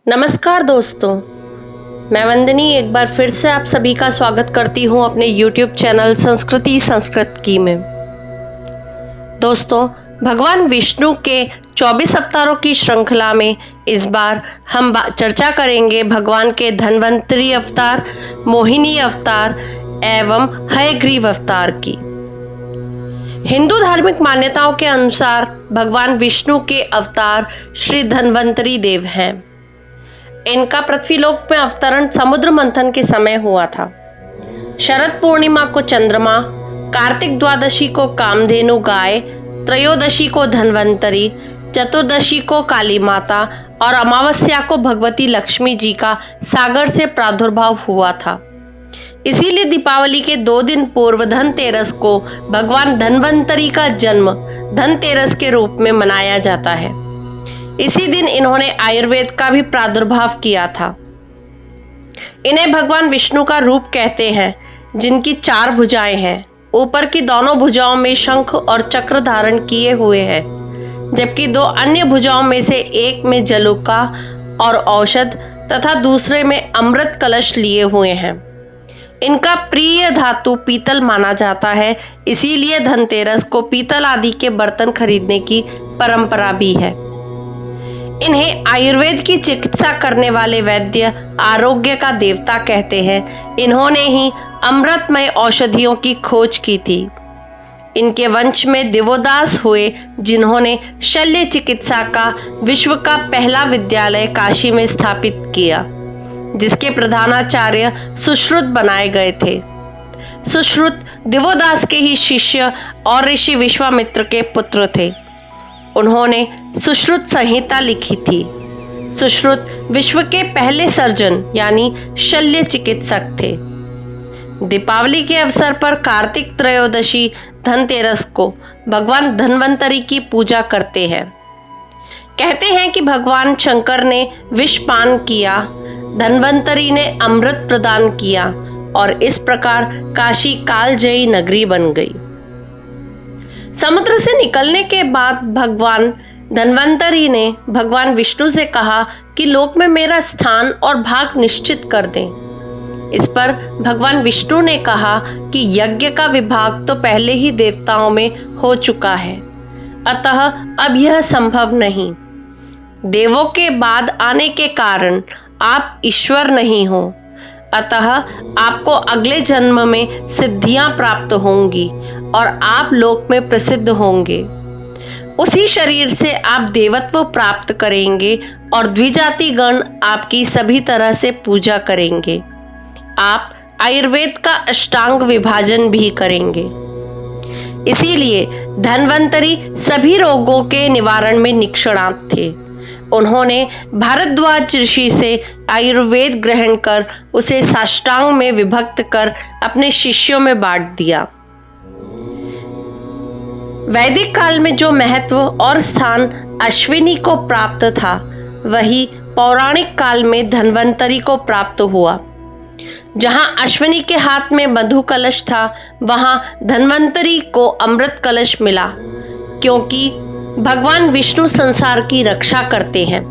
नमस्कार दोस्तों, मैं वंदनी एक बार फिर से आप सभी का स्वागत करती हूं अपने YouTube चैनल संस्कृति संस्कृत की में। दोस्तों, भगवान विष्णु के 24 अवतारों की श्रृंखला में इस बार हम चर्चा करेंगे भगवान के धन्वंतरी अवतार, मोहिनी अवतार एवं हयग्रीव अवतार की। हिंदू धार्मिक मान्यताओं के अनुसार भगवान विष्णु के अवतार श्री धन्वंतरी देव हैं। इनका पृथ्वीलोक में अवतरण समुद्र मंथन के समय हुआ था। शरद पूर्णिमा को चंद्रमा, कार्तिक द्वादशी को कामधेनु गाय, त्रयोदशी को धन्वंतरी, चतुर्दशी को काली माता और अमावस्या को भगवती लक्ष्मी जी का सागर से प्रादुर्भाव हुआ था। इसीलिए दीपावली के 2 दिन पूर्व धनतेरस को भगवान धन्वंतरी का जन्म धनतेरस के रूप में मनाया जाता है। इसी दिन इन्होंने आयुर्वेद का भी प्रादुर्भाव किया था। इन्हें भगवान विष्णु का रूप कहते हैं, जिनकी 4 भुजाएं हैं। ऊपर की दोनों भुजाओं में शंख और चक्र धारण किए हुए हैं, जबकि 2 अन्य भुजाओं में से एक में जलुका और औषध तथा दूसरे में अमृत कलश लिए हुए हैं। इनका प्रिय धातु पीतल माना जाता है, इसीलिए धनतेरस को पीतल आदि के बर्तन खरीदने की परंपरा भी है। इन्हें आयुर्वेद की चिकित्सा करने वाले वैद्य आरोग्य का देवता कहते हैं। इन्होंने ही अमृतमय औषधियों की खोज की थी। इनके वंश में दिवोदास हुए, जिन्होंने शल्य चिकित्सा का विश्व का पहला विद्यालय काशी में स्थापित किया, जिसके प्रधानाचार्य सुश्रुत बनाए गए थे। सुश्रुत दिवोदास के ही शिष्य और ऋषि विश्वामित्र के पुत्र थे। उन्होंने सुश्रुत संहिता लिखी थी। सुश्रुत विश्व के पहले सर्जन यानी शल्य चिकित्सक थे। दीपावली के अवसर पर कार्तिक त्रयोदशी धनतेरस को भगवान धन्वंतरी की पूजा करते हैं। कहते हैं कि भगवान शंकर ने विष पान किया, धन्वंतरी ने अमृत प्रदान किया और इस प्रकार काशी कालजयी नगरी बन गई। समुद्र से निकलने के बाद भगवान धन्वंतरी ने भगवान विष्णु से कहा कि लोक में मेरा स्थान और भाग निश्चित कर दें। इस पर भगवान विष्णु ने कहा कि यज्ञ का विभाग तो पहले ही देवताओं में हो चुका है, अतः अब यह संभव नहीं। देवों के बाद आने के कारण आप ईश्वर नहीं हो, अतः आपको अगले जन्म में सिद्धियां प्राप्त होंगी और आप लोक में प्रसिद्ध होंगे। उसी शरीर से आप देवत्व प्राप्त करेंगे और द्विजाति गण आपकी सभी तरह से पूजा करेंगे। आप आयुर्वेद का अष्टांग विभाजन भी करेंगे। इसीलिए धन्वंतरी सभी रोगों के निवारण में निष्णात थे। उन्होंने भारद्वाज ऋषि से आयुर्वेद ग्रहण कर उसे साष्टांग में विभक्त कर अपने शिष्यों में बांट दिया। वैदिक काल में जो महत्व और स्थान अश्विनी को प्राप्त था, वही पौराणिक काल में धन्वंतरी को प्राप्त हुआ। जहां अश्विनी के हाथ में मधु कलश था, वहां धन्वंतरी को अमृत कलश मिला, क्योंकि भगवान विष्णु संसार की रक्षा करते हैं।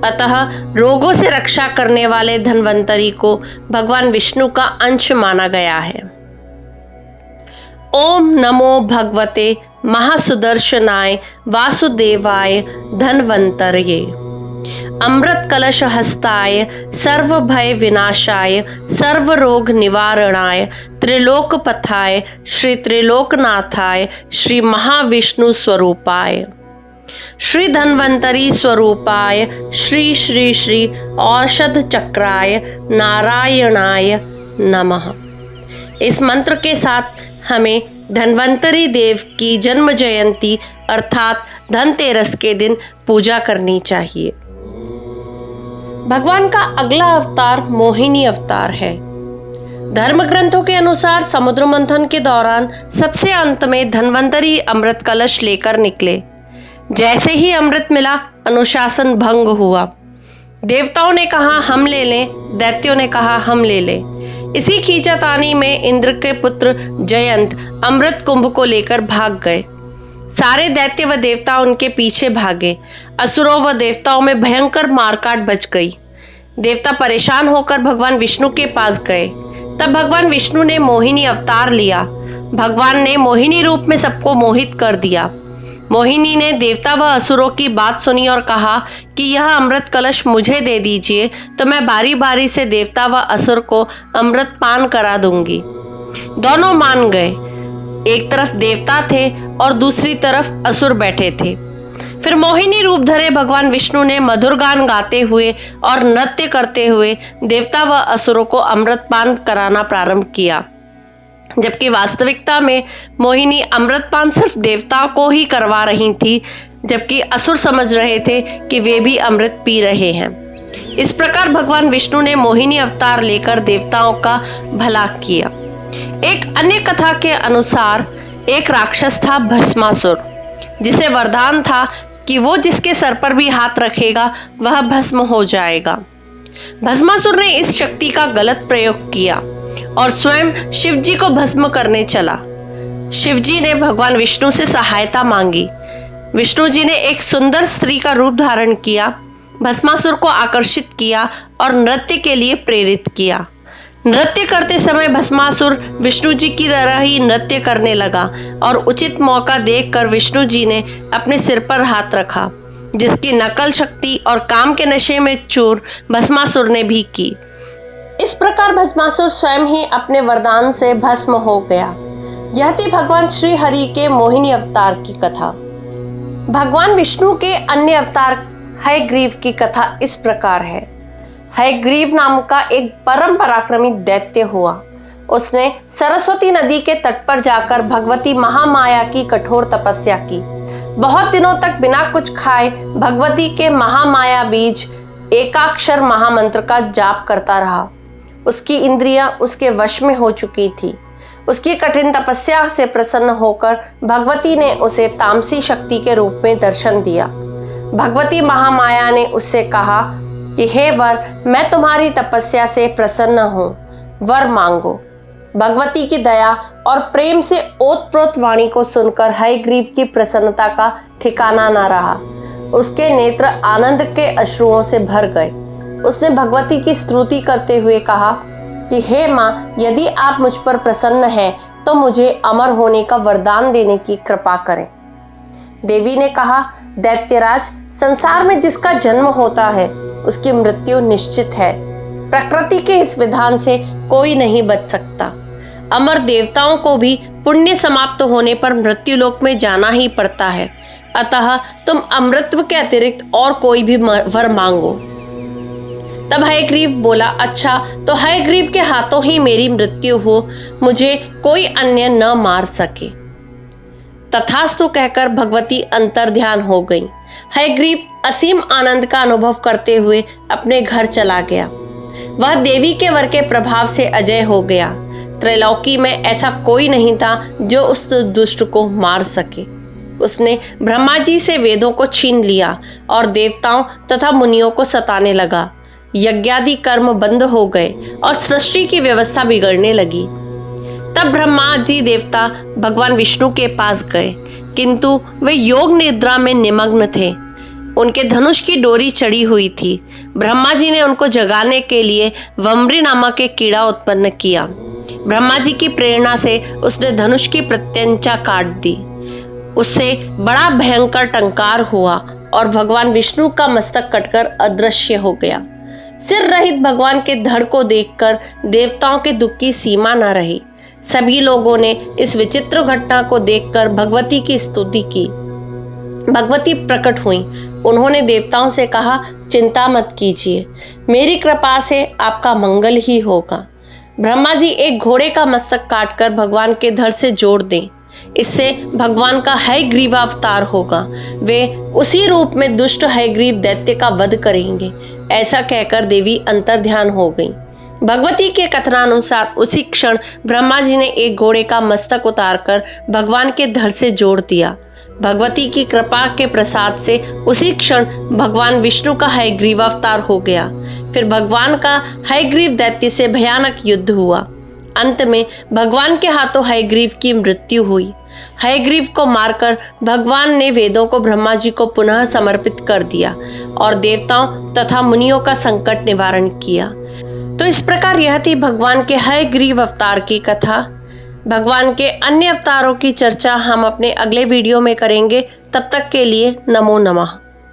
अतः रोगों से रक्षा करने वाले धन्वंतरी को भगवान विष्णु का अंश माना गया है। ओम नमो भगवते महासुदर्शनाय वासुदेवाय धन्वंतरये। अमृत कलश हस्ताय सर्व भय विनाशाय सर्व रोग निवारणाय त्रिलोकपथाय श्री त्रिलोकनाथाय श्री महाविष्णु स्वरूपाय श्री धन्वंतरी स्वरूपाय श्री श्री श्री औषध चक्राय नारायणाय नमः। इस मंत्र के साथ हमें धन्वंतरी देव की जन्म जयंती अर्थात धनतेरस के दिन पूजा करनी चाहिए। भगवान का अगला अवतार मोहिनी अवतार है। धर्म ग्रंथों के अनुसार समुद्र मंथन के दौरान सबसे अंत में धन्वंतरी अमृत कलश लेकर निकले। जैसे ही अमृत मिला, अनुशासन भंग हुआ। देवताओं ने कहा हम ले लें, दैत्यों ने कहा हम ले लें। इसी खींचातानी में इंद्र के पुत्र जयंत अमृत कुंभ को लेकर भाग गए। सारे दैत्य व देवता उनके पीछे भागे। असुरों व देवताओं में भयंकर मारकाट बच गई। देवता परेशान होकर भगवान विष्णु के पास गए। तब भगवान विष्णु ने मोहिनी अवतार लिया। भगवान ने मोहिनी रूप में सबको मोहित कर दिया। मोहिनी ने देवता व असुरों की बात सुनी और कहा कि यह अमृत कलश मुझे दे दीजिए, तो मैं बारी बारी से देवता व असुर को अमृत पान करा दूंगी। दोनों मान गए। एक तरफ देवता थे और दूसरी तरफ असुर बैठे थे। फिर मोहिनी रूप धरे भगवान विष्णु ने मधुर गान गाते हुए और नृत्य करते हुए देवता व असुरों को अमृत पान कराना प्रारंभ किया, जबकि वास्तविकता में मोहिनी अमृतपान सिर्फ देवताओं को ही करवा रही थी, जबकि असुर समझ रहे थे कि वे भी अमृत पी रहे हैं। इस प्रकार भगवान विष्णु ने मोहिनी अवतार लेकर देवताओं का भला किया। एक अन्य कथा के अनुसार एक राक्षस था भस्मासुर, जिसे वरदान था कि वो जिसके सर पर भी हाथ रखेगा वह भस्म हो जाएगा। भस्मासुर ने इस शक्ति का गलत प्रयोग किया और स्वयं शिव जी को भस्म करने चला। शिव जी ने भगवान विष्णु से सहायता मांगी। विष्णु जी ने एक सुंदर स्त्री का रूप धारण किया, भस्मासुर को आकर्षित किया और नृत्य के लिए प्रेरित किया। नृत्य करते समय भस्मासुर विष्णु जी की तरह ही नृत्य करने लगा और उचित मौका देखकर विष्णु जी ने अपने सिर पर हाथ रखा, जिसकी नकल शक्ति और काम के नशे में चूर भस्मासुर ने भी की। इस प्रकार भस्मासुर स्वयं ही अपने वरदान से भस्म हो गया। यह थी भगवान श्री हरि के मोहिनी अवतार की कथा। भगवान विष्णु के अन्य अवतार हयग्रीव की कथा इस प्रकार है। हयग्रीव नाम का एक परम पराक्रमी दैत्य हुआ। उसने सरस्वती नदी के तट पर जाकर भगवती महामाया की कठोर तपस्या की। बहुत दिनों तक बिना कुछ खाए भगवती के महामाया बीज एकाक्षर महामंत्र का जाप करता रहा। उसकी इंद्रियां उसके वश में हो चुकी थी। उसकी कठिन तपस्या से प्रसन्न होकर भगवती ने उसे तामसी शक्ति के रूप में दर्शन दिया। भगवती महामाया ने उससे कहा कि हे वर, मैं तुम्हारी तपस्या से प्रसन्न हूँ, वर मांगो। भगवती की दया और प्रेम से ओतप्रोत वाणी को सुनकर हयग्रीव की प्रसन्नता का ठिकाना न रहा। उसके नेत्र आनंद के अश्रुओं से भर गए। उसने भगवती की स्तुति करते हुए कहा कि हे माँ, यदि आप मुझ पर प्रसन्न हैं तो मुझे अमर होने का वरदान देने की कृपा करें। देवी ने कहा, दैत्यराज, संसार में जिसका जन्म होता है उसकी मृत्यु निश्चित है। प्रकृति के इस विधान से कोई नहीं बच सकता। अमर देवताओं को भी पुण्य समाप्त होने पर मृत्युलोक में जाना ही पड़ता है। अतः तुम अमृतत्व के अतिरिक्त और कोई भी वर मांगो। तब हयग्रीव बोला, अच्छा, तो हयग्रीव के हाथों ही मेरी मृत्यु हो, मुझे कोई अन्य न मार सके। तथास्तु कहकर भगवती अंतर्ध्यान हो गई। हयग्रीव असीम आनंद का अनुभव करते हुए अपने घर चला गया। वह देवी के वर के प्रभाव से अजय हो गया। त्रैलोकी में ऐसा कोई नहीं था जो उस दुष्ट को मार सके। उसने ब्रह्मा जी से वेदों को छीन लिया और देवताओं तथा मुनियों को सताने लगा। यज्ञादि कर्म बंद हो गए और सृष्टि की व्यवस्था बिगड़ने लगी। तब ब्रह्मा जी देवता भगवान विष्णु के पास गए, किंतु वे योग निद्रा में निमग्न थे। उनके धनुष की डोरी चढ़ी हुई थी। ब्रह्मा जी ने उनको जगाने के लिए वम्री नामक एक कीड़ा उत्पन्न किया। ब्रह्मा जी की प्रेरणा से उसने धनुष की प्रत्यंचा काट दी। उससे बड़ा भयंकर टंकार हुआ और भगवान विष्णु का मस्तक कटकर अदृश्य हो गया। सिर रहित भगवान के धड़ को देखकर देवताओं के दुख की सीमा न रही। सभी लोगों ने इस विचित्र घटना को देखकर भगवती की स्तुति की। भगवती प्रकट हुई। उन्होंने देवताओं से कहा, चिंता मत कीजिए, मेरी कृपा से आपका मंगल ही होगा। ब्रह्मा जी एक घोड़े का मस्तक काटकर भगवान के धड़ से जोड़ दें, इससे भगवान का हयग्रीवावतार होगा। वे उसी रूप में दुष्ट हयग्रीव दैत्य का वध करेंगे। ऐसा कहकर देवी अंतर्ध्यान हो गई। भगवती के कथनानुसार उसी क्षण ब्रह्मा जी ने एक घोड़े का मस्तक उतारकर भगवान के धड़ से जोड़ दिया। भगवती की कृपा के प्रसाद से उसी क्षण भगवान विष्णु का हयग्रीवावतार हो गया। फिर भगवान का हयग्रीव दैत्य से भयानक युद्ध हुआ। अंत में भगवान के हाथों हयग्रीव की मृत्यु हुई। हयग्रीव को मारकर भगवान ने वेदों को ब्रह्मा जी को पुनः समर्पित कर दिया और देवताओं तथा मुनियों का संकट निवारण किया। तो इस प्रकार यह थी भगवान के हयग्रीव अवतार की कथा। भगवान के अन्य अवतारों की चर्चा हम अपने अगले वीडियो में करेंगे। तब तक के लिए नमो नमः।